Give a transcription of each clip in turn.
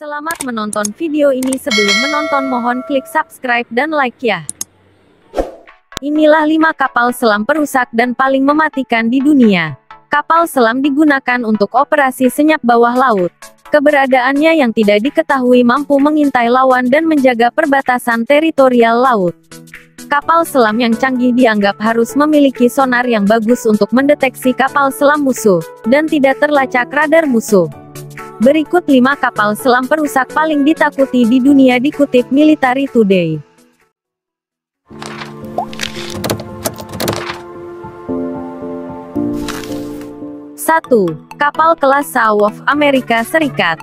Selamat menonton video ini. Sebelum menonton mohon klik subscribe dan like ya. Inilah 5 kapal selam perusak dan paling mematikan di dunia. Kapal selam digunakan untuk operasi senyap bawah laut. Keberadaannya yang tidak diketahui mampu mengintai lawan dan menjaga perbatasan teritorial laut. Kapal selam yang canggih dianggap harus memiliki sonar yang bagus untuk mendeteksi kapal selam musuh, dan tidak terlacak radar musuh. Berikut 5 kapal selam perusak paling ditakuti di dunia dikutip Military Today. 1. Kapal kelas Saw Amerika Serikat.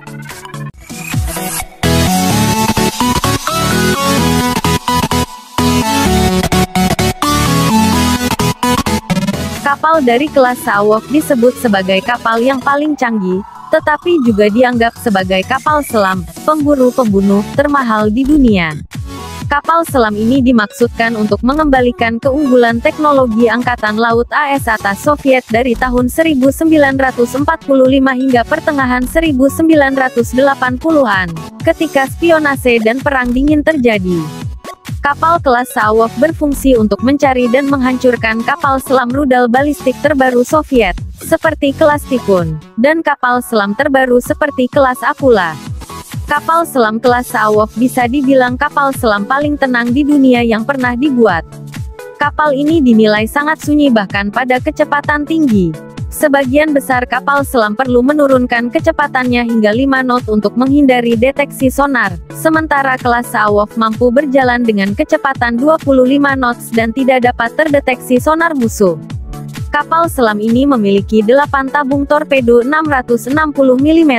Kapal dari kelas Saw disebut sebagai kapal yang paling canggih, tetapi juga dianggap sebagai kapal selam, pemburu-pembunuh, termahal di dunia. Kapal selam ini dimaksudkan untuk mengembalikan keunggulan teknologi Angkatan Laut AS atas Soviet dari tahun 1945 hingga pertengahan 1980-an, ketika spionase dan perang dingin terjadi. Kapal kelas Saw berfungsi untuk mencari dan menghancurkan kapal selam rudal balistik terbaru Soviet, seperti kelas Typhoon, dan kapal selam terbaru seperti kelas Akula. Kapal selam kelas Saw bisa dibilang kapal selam paling tenang di dunia yang pernah dibuat. Kapal ini dinilai sangat sunyi bahkan pada kecepatan tinggi. Sebagian besar kapal selam perlu menurunkan kecepatannya hingga 5 knot untuk menghindari deteksi sonar, sementara kelas Saw mampu berjalan dengan kecepatan 25 knots dan tidak dapat terdeteksi sonar musuh. Kapal selam ini memiliki 8 tabung torpedo 660 mm.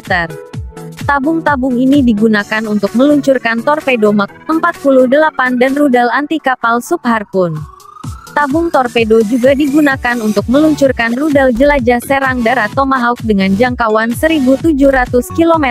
Tabung-tabung ini digunakan untuk meluncurkan torpedo Mach 48 dan rudal anti kapal subharpun. Tabung torpedo juga digunakan untuk meluncurkan rudal jelajah serang darat Tomahawk dengan jangkauan 1.700 km.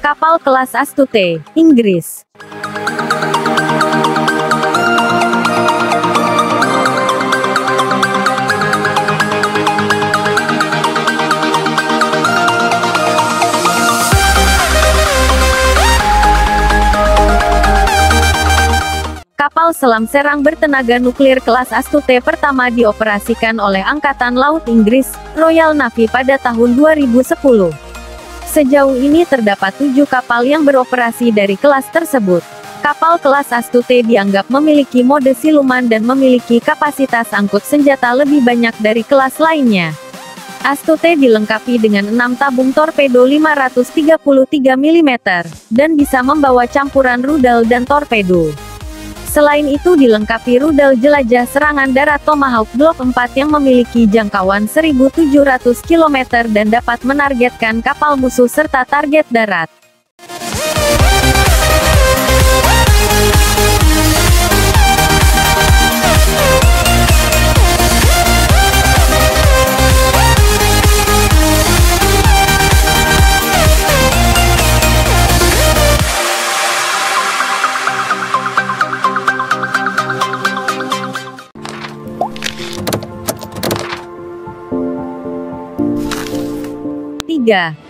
Kapal kelas Astute, Inggris. Kapal selam serang bertenaga nuklir kelas Astute pertama dioperasikan oleh Angkatan Laut Inggris, Royal Navy pada tahun 2010. Sejauh ini terdapat 7 kapal yang beroperasi dari kelas tersebut. Kapal kelas Astute dianggap memiliki mode siluman dan memiliki kapasitas angkut senjata lebih banyak dari kelas lainnya. Astute dilengkapi dengan 6 tabung torpedo 533 mm, dan bisa membawa campuran rudal dan torpedo. Selain itu dilengkapi rudal jelajah serangan darat Tomahawk Block 4 yang memiliki jangkauan 1.700 km dan dapat menargetkan kapal musuh serta target darat.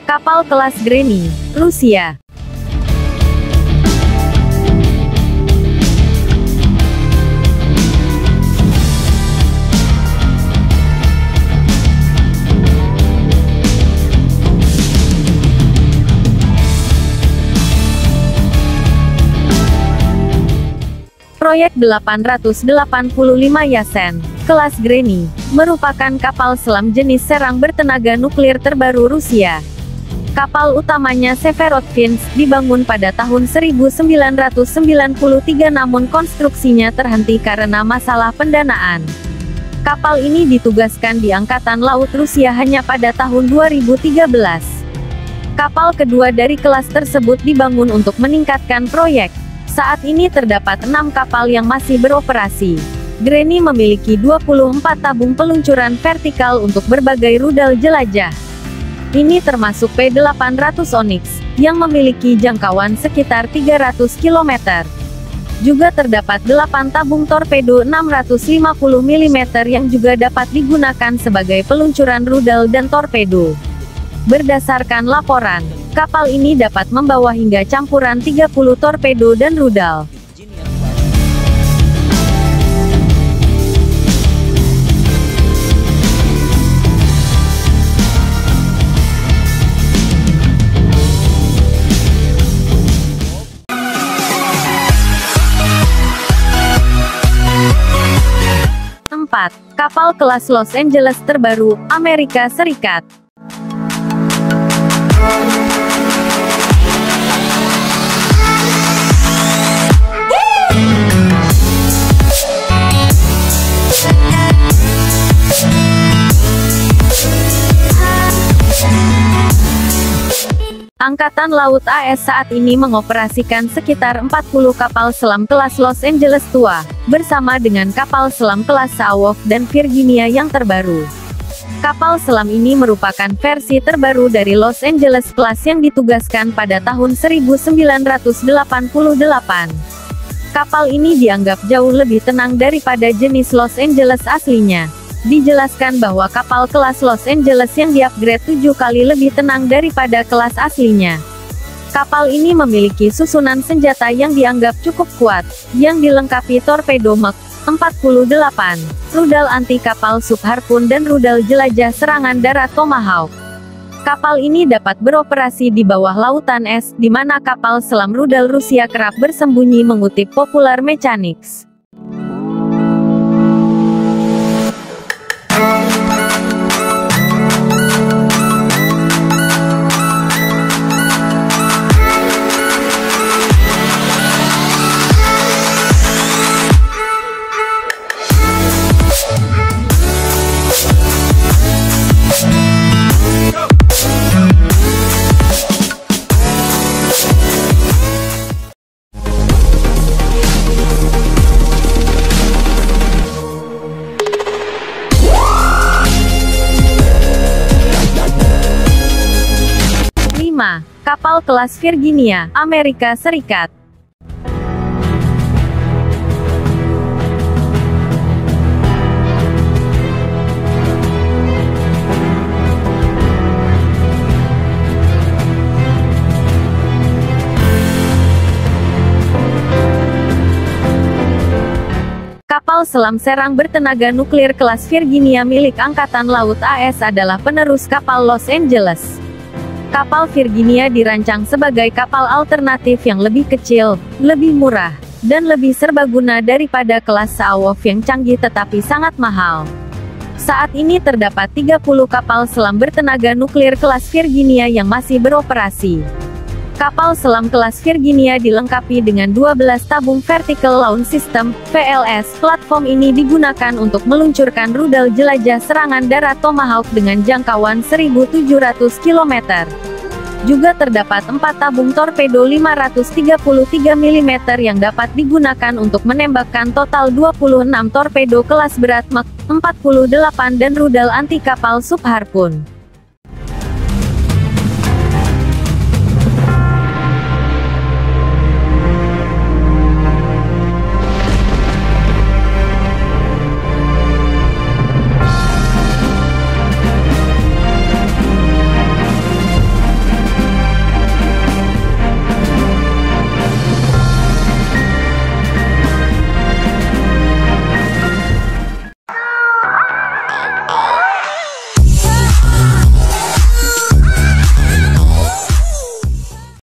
Kapal kelas Greny, Rusia. Proyek 885 Yasen, kelas Greny, merupakan kapal selam jenis serang bertenaga nuklir terbaru Rusia. Kapal utamanya Severodvinsk dibangun pada tahun 1993 namun konstruksinya terhenti karena masalah pendanaan. Kapal ini ditugaskan di Angkatan Laut Rusia hanya pada tahun 2013. Kapal kedua dari kelas tersebut dibangun untuk meningkatkan proyek. Saat ini terdapat 6 kapal yang masih beroperasi. Granny memiliki 24 tabung peluncuran vertikal untuk berbagai rudal jelajah. Ini termasuk P-800 Onyx, yang memiliki jangkauan sekitar 300 km. Juga terdapat 8 tabung torpedo 650 mm yang juga dapat digunakan sebagai peluncuran rudal dan torpedo. Berdasarkan laporan, kapal ini dapat membawa hingga campuran 30 torpedo dan rudal. Kapal kelas Los Angeles terbaru, Amerika Serikat. Angkatan Laut AS saat ini mengoperasikan sekitar 40 kapal selam kelas Los Angeles tua, bersama dengan kapal selam kelas Saowok dan Virginia yang terbaru. Kapal selam ini merupakan versi terbaru dari Los Angeles Class yang ditugaskan pada tahun 1988. Kapal ini dianggap jauh lebih tenang daripada jenis Los Angeles aslinya. Dijelaskan bahwa kapal kelas Los Angeles yang di-upgrade 7 kali lebih tenang daripada kelas aslinya. Kapal ini memiliki susunan senjata yang dianggap cukup kuat, yang dilengkapi torpedo Mach 48, rudal anti-kapal subharpun dan rudal jelajah serangan darat Tomahawk. Kapal ini dapat beroperasi di bawah lautan es, di mana kapal selam rudal Rusia kerap bersembunyi, mengutip Popular Mechanics. Kapal kelas Virginia, Amerika Serikat. Kapal selam serang bertenaga nuklir kelas Virginia milik Angkatan Laut AS adalah penerus kapal Los Angeles. Kapal Virginia dirancang sebagai kapal alternatif yang lebih kecil, lebih murah, dan lebih serbaguna daripada kelas Saowok yang canggih tetapi sangat mahal. Saat ini terdapat 30 kapal selam bertenaga nuklir kelas Virginia yang masih beroperasi. Kapal selam kelas Virginia dilengkapi dengan 12 tabung Vertical Launch System, VLS. Platform ini digunakan untuk meluncurkan rudal jelajah serangan darat Tomahawk dengan jangkauan 1.700 km. Juga terdapat 4 tabung torpedo 533 mm yang dapat digunakan untuk menembakkan total 26 torpedo kelas berat Mach 48 dan rudal anti-kapal subharpun.